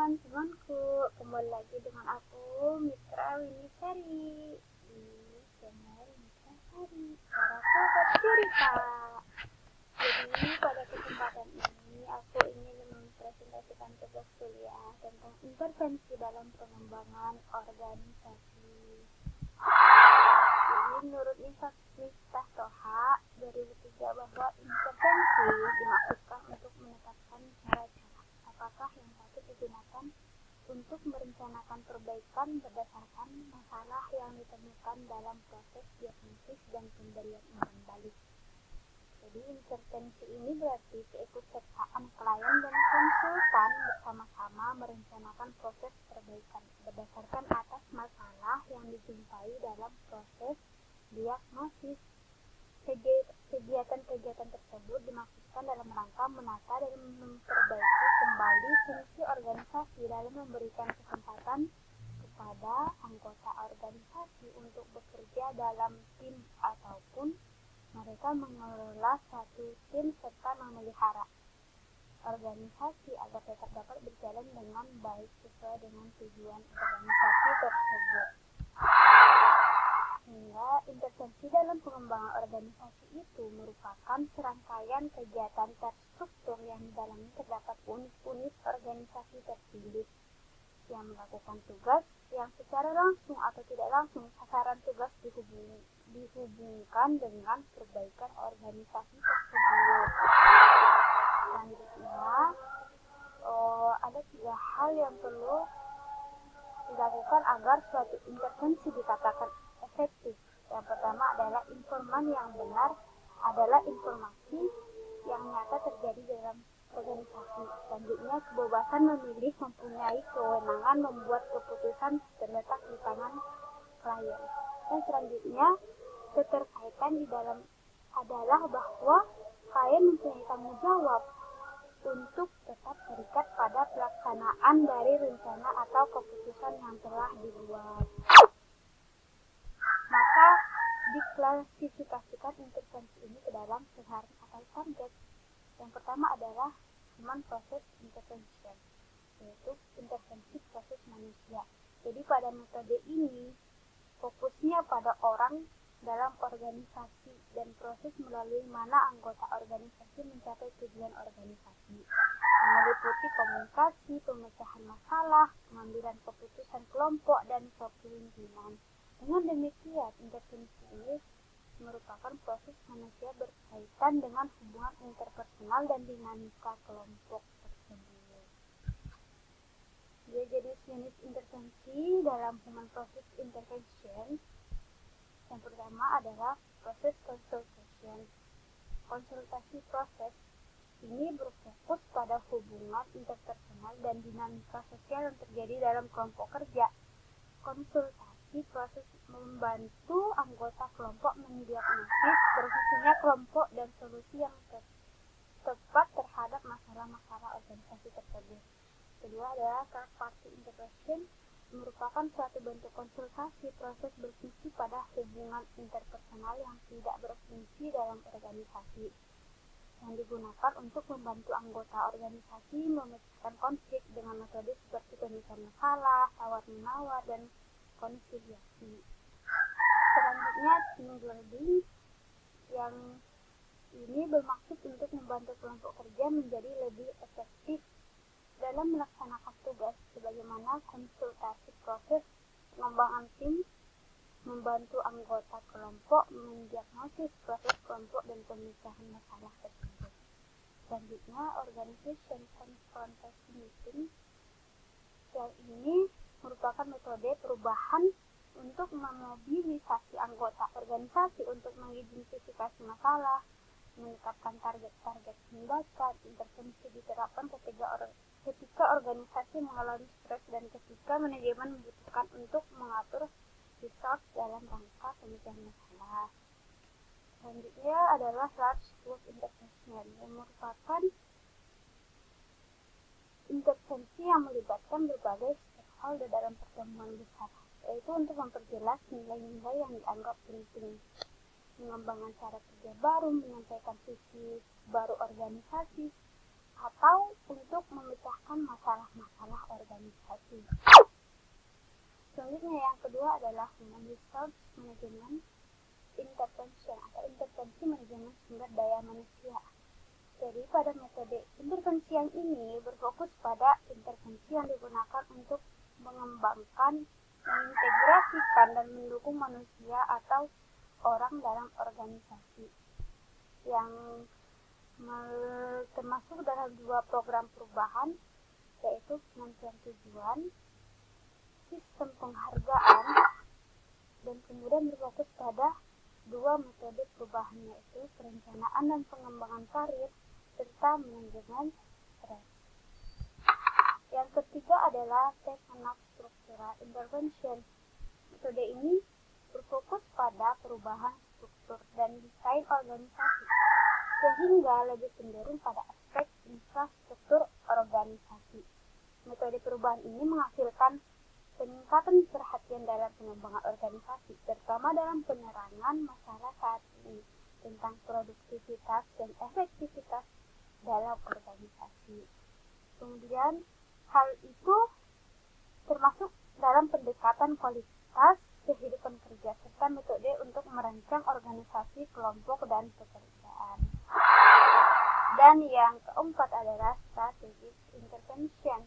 teman-temanku, kembali lagi dengan aku Mitra Winisari di channel Mitra Sari, Caraku Bercerita. Jadi pada kesempatan ini aku ingin mempresentasikan tugas kuliah tentang intervensi dalam pengembangan organisasi. Jadi menurut Miftah Toha 2003 bahwa intervensi dimaksudkan untuk menetapkan cara-cara apakah yang patut digunakan untuk merencanakan perbaikan berdasarkan masalah yang ditemukan dalam proses diagnosis dan pemberian umpan balik. Jadi intervensi ini berarti keikutsertaan klien dan konsultan bersama-sama merencanakan proses perbaikan berdasarkan atas masalah yang dijumpai dalam proses diagnosis. Kegiatan-kegiatan tersebut dimaksudkan dalam rangka menata dan memperbaiki kembali fungsi organisasi dalam memberikan kesempatan kepada anggota organisasi untuk bekerja dalam tim ataupun mereka mengelola satu tim serta memelihara organisasi agar tetap dapat berjalan dengan baik sesuai dengan tujuan organisasi tersebut. Sehingga intervensi dalam pengembangan organisasi itu merupakan serangkaian kegiatan terstruktur yang di dalamnya terdapat unit-unit organisasi terpilih yang melakukan tugas yang secara langsung atau tidak langsung sasaran tugas dihubungkan dengan perbaikan organisasi tersebut. Selanjutnya, ada 3 hal yang perlu dilakukan agar suatu intervensi dikatakan efektif. Yang pertama adalah informan yang benar adalah informasi yang nyata terjadi dalam organisasi. Selanjutnya, kebebasan memilih mempunyai kewenangan membuat keputusan terletak di tangan klien. Dan selanjutnya, keterkaitan di dalam adalah bahwa klien mempunyai tanggung jawab untuk tetap terikat pada pelaksanaan dari rencana atau keputusan yang telah dibuat. Maka diklasifikasikan intervensi ini ke dalam sasaran atau target. Yang pertama adalah human process intervention, yaitu intervensi proses manusia. Jadi pada metode ini fokusnya pada orang dalam organisasi dan proses melalui mana anggota organisasi mencapai tujuan organisasi, meliputi komunikasi, pemecahan masalah, pengambilan keputusan kelompok, dan kepemimpinan. Dengan demikian, intervensi ini merupakan proses manusia berkaitan dengan hubungan interpersonal dan dinamika kelompok tersebut. Jadi jenis intervensi dalam human process intervention yang pertama adalah proses consultation. Konsultasi proses ini berfokus pada hubungan interpersonal dan dinamika sosial yang terjadi dalam kelompok kerja. Konsultasi proses membantu anggota kelompok mendiagnosis berfungsinya kelompok dan solusi yang tepat terhadap masalah-masalah organisasi tersebut. Kedua adalah third party intervention, merupakan suatu bentuk konsultasi proses berfungsi pada hubungan interpersonal yang tidak berfungsi dalam organisasi, yang digunakan untuk membantu anggota organisasi memecahkan konflik dengan metode seperti pemisahan masalah, tawar-menawar, dan konsiliasi. Selanjutnya, team building, yang ini bermaksud untuk membantu kelompok kerja menjadi lebih efektif dalam melaksanakan tugas, sebagaimana konsultasi proses pengembangan tim membantu anggota kelompok mendiagnosis proses kelompok dan pemecahan masalah tersebut. Selanjutnya, organization confrontation meeting, yang ini merupakan metode perubahan untuk memobilisasi anggota organisasi untuk mengidentifikasi masalah, menetapkan target-target tindakan. Intervensi diterapkan ketika organisasi mengalami stres dan ketika manajemen membutuhkan untuk mengatur resource dalam rangka pemecahan masalah. Selanjutnya adalah large group intervention, yang merupakan intervensi yang melibatkan berbagai stakeholder dalam pertemuan besar, yaitu untuk memperjelas nilai-nilai yang dianggap penting, mengembangkan cara kerja baru, menyampaikan visi baru organisasi, atau untuk memecahkan masalah-masalah organisasi. Selanjutnya yang kedua adalah Human Resource Management Intervention atau intervensi manajemen sumber daya manusia. Jadi pada metode intervensi yang ini berfokus pada intervensi yang digunakan untuk mengembangkan, mengintegrasikan, dan mendukung manusia atau orang dalam organisasi yang termasuk dalam 2 program perubahan, yaitu penentuan tujuan, sistem penghargaan, dan kemudian berfokus pada 2 metode perubahan, yaitu perencanaan dan pengembangan karir serta manajemen stres. Yang ketiga adalah Technop Structural Intervention. Metode ini berfokus pada perubahan struktur dan desain organisasi, sehingga lebih cenderung pada aspek infrastruktur organisasi. Metode perubahan ini menghasilkan peningkatan perhatian dalam pengembangan organisasi, terutama dalam penerangan masalah saat ini tentang produktivitas dan efektivitas dalam organisasi. Kemudian, hal itu termasuk dalam pendekatan kualitas kehidupan kerja serta metode untuk merancang organisasi kelompok dan pekerjaan. Dan yang keempat adalah strategic intervention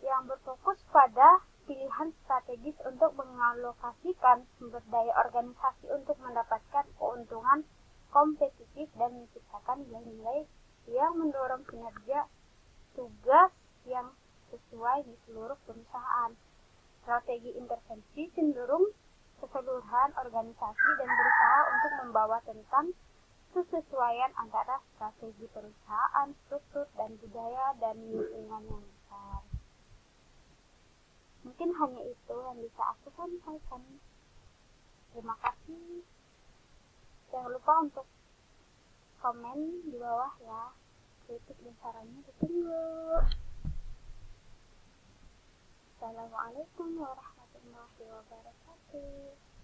yang berfokus pada pilihan strategis untuk mengalokasikan sumber daya organisasi untuk mendapatkan keuntungan kompetitif dan menciptakan nilai-nilai yang mendorong kinerja tugas yang sesuai di seluruh perusahaan. Strategi intervensi cenderung keseluruhan organisasi dan berusaha untuk membawa tentang kesesuaian antara strategi perusahaan, struktur, dan budaya dan lingkungan yang besar. Mungkin hanya itu yang bisa aku sampaikan. Terima kasih. Jangan lupa untuk komen di bawah ya. Kritik dan sarannya ditunggu. Assalamualaikum warahmatullahi wabarakatuh.